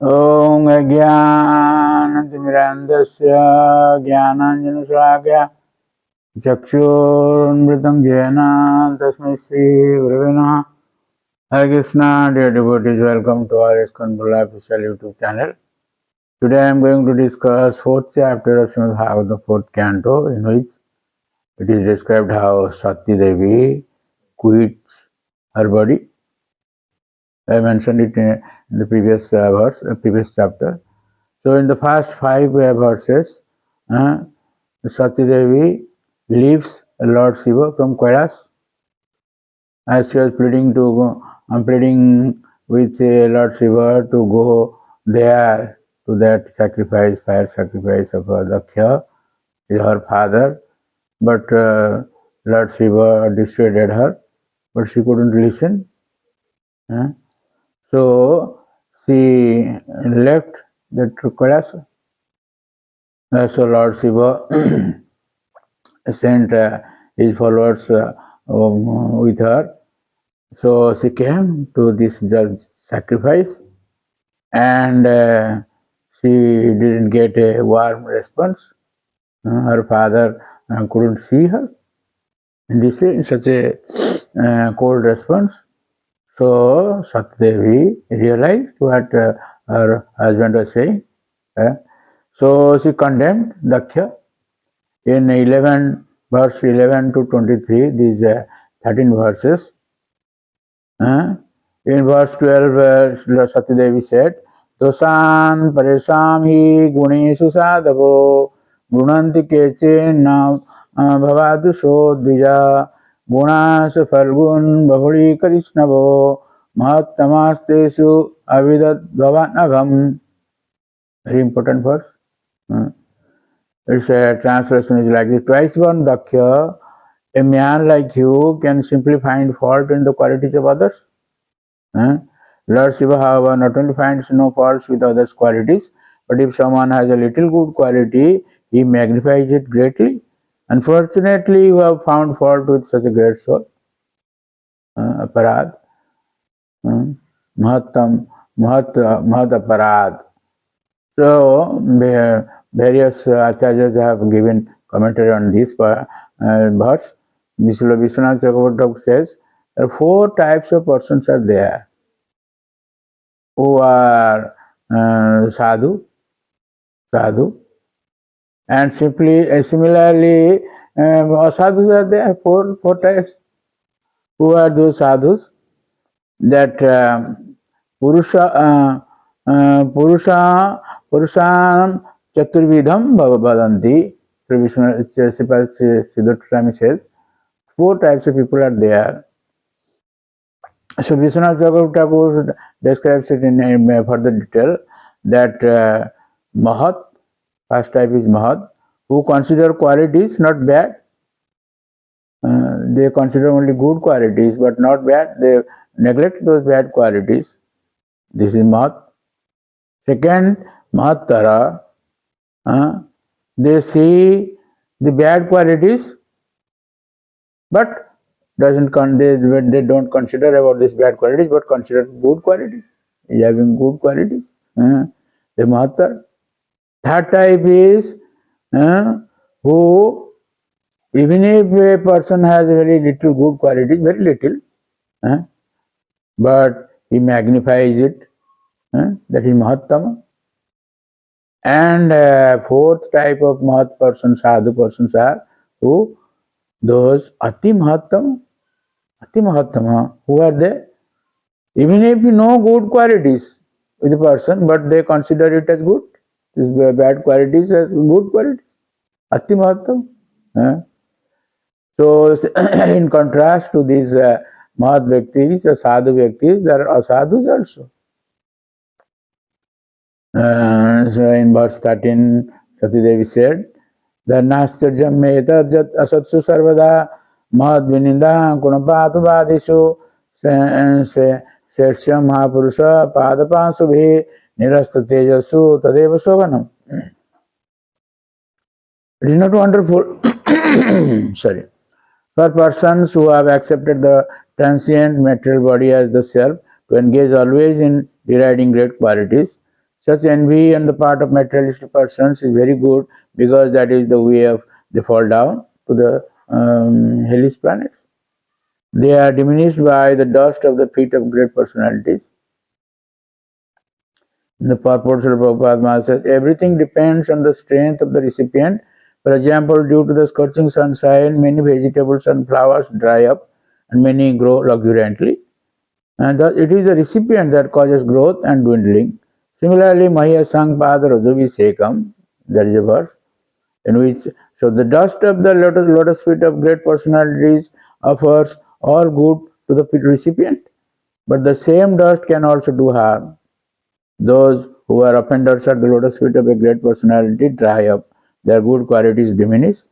Om Ajnanatimirandasya Jnananjanasragya Chakshurmritam Jena Tasmai Sri Gurave Namaha. Hare Krishna, dear devotees, welcome to our Iskcon official YouTube channel. Today I am going to discuss fourth chapter of Srimad Bhagavatam, fourth canto, in which it is described how Sati Devi quits her body. I mentioned it in the previous previous chapter. So in the first 5 verses, Sati Devi leaves Lord Shiva from Kailas, as she was pleading with Lord Shiva to go there to that sacrifice, fire sacrifice of Daksha, her father. But Lord Shiva dissuaded her, but she couldn't listen. So she left the Kailas. So Lord Shiva sent his followers with her. So she came to this sacrifice, and she didn't get a warm response. Her father couldn't see her in such a cold response. So Sati Devi realized what her husband was saying. So she condemned Daksha in verse 11 to 23, these 13 verses. In verse 12, Sati Devi said, Dosan paresham hi guneshu sadhavo gunanti keche na bhavadusho dvija gunas falgun bahuli karishnavo mahattamastesu avidat bhavanagam. Very important verse. Its translation is like this. Twice born Daksha, a man like you can simply find fault in the qualities of others. Lord Shiva, however, not only finds no faults with others' qualities, but if someone has a little good quality, he magnifies it greatly. Unfortunately, you have found fault with such a great soul. Aparad. Mahat aparad. So, various acharyas have given commentary on this verse. Vishwanath Chakravarti says there are 4 types of persons are there who are sadhu, and similarly asadhus are there. 4 types. Who are those sadhus? That Purushanam Chaturvidham Bhavanti. Siddhartha says 4 types of people are there. So Vishwanath Chakravarti describes it in further detail that Mahat, first type is Mahat, who consider qualities not bad. They consider only good qualities but not bad. They neglect those bad qualities. This is Mahat. Second, Mahattara. They see the bad qualities, but they don't consider about these bad qualities, but consider good qualities. He is having good qualities. The Mahattara. Third type is who, even if a person has very little good qualities, very little, but he magnifies it. That is Mahattama. And fourth type of Mahat persons, sadhu persons are who? Those Ati Mahattama. Who are they? Even if you know good qualities with a person, but they consider it as good. These bad qualities as good qualities. Ati Mahattama. So, in contrast to these Mahat Vyaktis, Sadhu Vyaktis, there are Asadhus also. So in verse 13, Sati Devi said, Dharnascharjam meta jat asatsu sarvada mahad vininda gunapatavadishu sersyam mahapurusha padapansubhi nirasta tejasu tadeva shovanam. It is not wonderful. Sorry. For persons who have accepted the transient material body as the self, to engage always in deriding great qualities, Such envy on the part of materialistic persons is very good, because that is the way of they fall down to the hellish planets. They are diminished by the dust of the feet of great personalities. In the purport of Prabhupada Maharaj says, everything depends on the strength of the recipient. For example, due to the scorching sunshine, many vegetables and flowers dry up and many grow luxuriantly. And thus it is the recipient that causes growth and dwindling. Similarly, Maya Sang Pada Sekam, there is a verse in which, so the dust of the lotus feet of great personalities offers all good to the recipient, but the same dust can also do harm. Those who are offenders at the lotus feet of a great personality dry up, their good qualities diminish.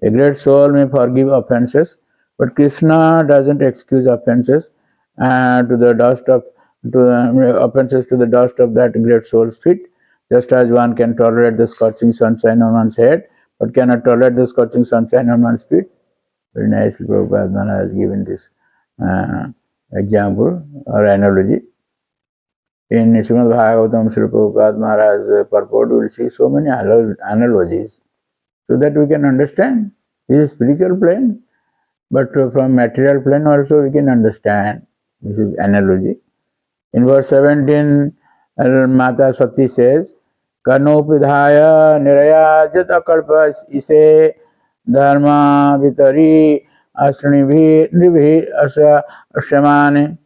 A great soul may forgive offenses, but Krishna doesn't excuse offenses offenses to the dust of that great soul's feet. Just as one can tolerate the scorching sunshine on one's head, but cannot tolerate the scorching sunshine on one's feet. Very nicely Prabhupada Maharaj has given this example or analogy. In Srimad Bhagavatam, Srila Prabhupada Maharaj purport, we will see so many analogies so that we can understand. This is spiritual plane, but from material plane also we can understand. This is analogy. In verse 17, Mata Sati says, Karnopidhaya niraya jata kalpa ise dharma vitari asranibhi nribhi ashamane.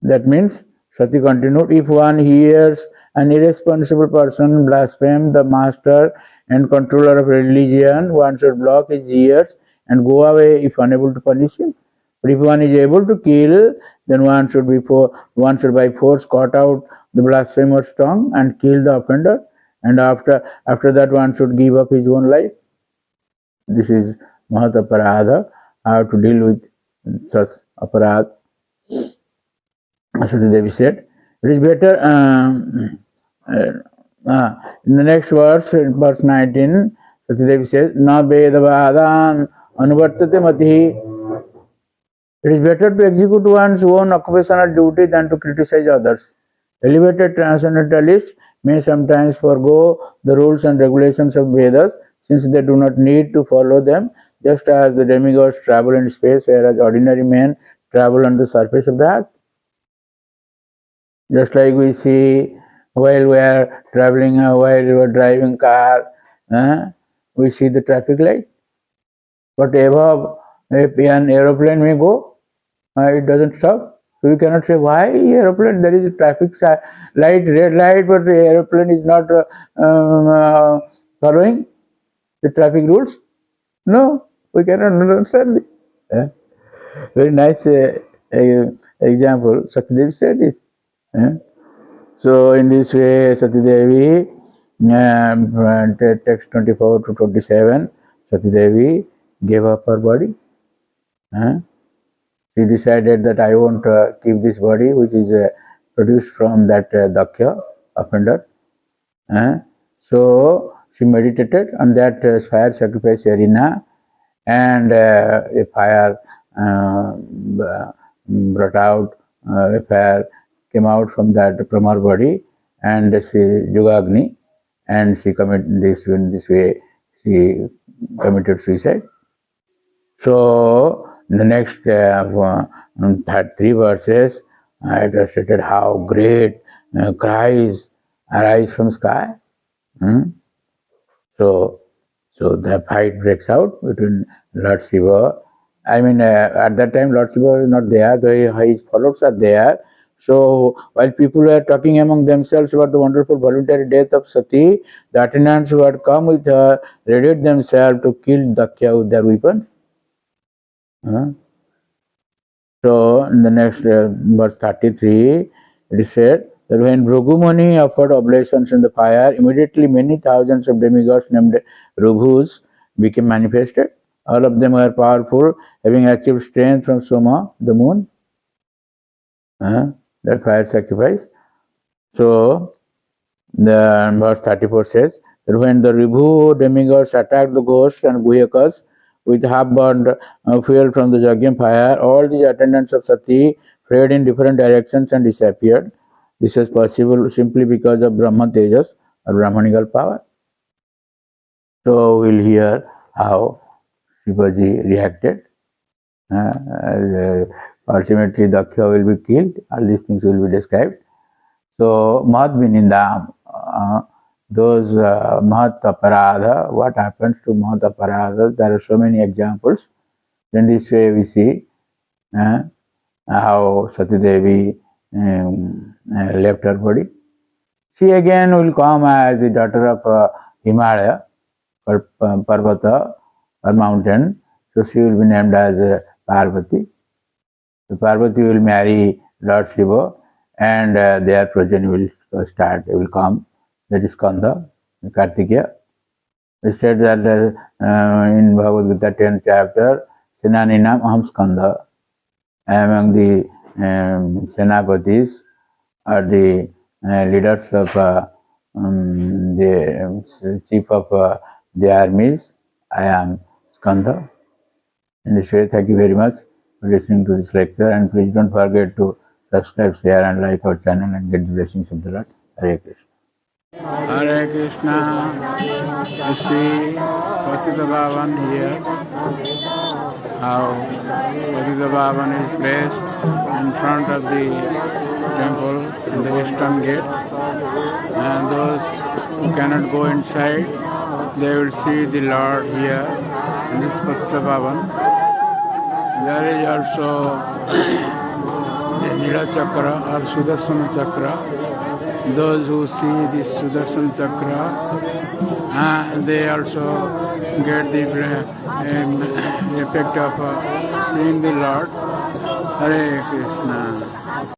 That means, Sati continued, if one hears an irresponsible person blaspheme the master and controller of religion, one should block his ears and go away if unable to punish him. But if one is able to kill, then one should by force cut out the blasphemer's tongue and kill the offender, and after that one should give up his own life. This is Mahat Aparadha, how to deal with such aparadha. Sati Devi said, it is better, in the next verse, verse 19, Sati Devi says, Na Vedavadan Anuvartate Mati. It is better to execute one's own occupational duty than to criticize others. Elevated transcendentalists may sometimes forego the rules and regulations of Vedas, since they do not need to follow them, just as the demigods travel in space, whereas ordinary men travel on the surface of the earth. Just like we see while we are traveling, while we are driving car, we see the traffic light. But above, if an aeroplane may go, it doesn't stop. So you cannot say, why aeroplane? There is a traffic light, red light, but the aeroplane is not following the traffic rules. No, we cannot understand this. Very nice example. Sati Devi said this. So in this way, Sati Devi, text 24 to 27, Sati Devi gave up her body. She decided that I won't keep this body which is produced from that Dakya offender. So she meditated on that fire sacrifice arena, and a fire brought out, a fire came out from her body, and she Yogagni, and she committed this way. She committed suicide. So in the next 3 verses, it was stated how great cries arise from sky. So the fight breaks out between Lord Shiva. At that time Lord Shiva was not there, though his followers are there. So while people were talking among themselves about the wonderful voluntary death of Sati, the attendants who had come with her readied themselves to kill Dakya with their weapons. So in the next verse 33, it is said that when Bhrugumani offered oblations in the fire, immediately many thousands of demigods named Rubhus became manifested. All of them were powerful, having achieved strength from Soma, the moon. That fire sacrifice. So the verse 34 says that when the Ribhu demigods attacked the ghosts and Guhyakas with half-burned fuel from the Yajna fire, all these attendants of Sati fled in different directions and disappeared. This was possible simply because of Brahma Tejas or Brahmanical power. So we'll hear how Shivaji reacted. Ultimately, Daksha will be killed. All these things will be described. So, Mahat Vinindam, those Mahat Aparadha, what happens to Mahat Aparadha? There are so many examples. In this way, we see how Sati Devi left her body. She again will come as the daughter of Himalaya, or Parvata, or mountain. So she will be named as Parvati. So Parvati will marry Lord Shiva, and their progeny will start, will come. That is Skanda, Kartikeya. We said that in Bhagavad Gita 10th chapter, Senaninam Aham Skanda. Among the Senapatis or the leaders of the chief of the armies, I am Skanda. And this way, thank you very much for listening to this lecture, and please don't forget to subscribe, share and like our channel and get the blessings of the Lord. Hare Krishna. Hare Krishna. You see Patita Bhavan here, how Patita Bhavan is placed in front of the temple in the eastern gate, and those who cannot go inside, they will see the Lord here in this Patita Bhavan. There is also the Nila Chakra or Sudarsana Chakra. Those who see this Sudarsana Chakra, they also get the effect of seeing the Lord. Hare Krishna.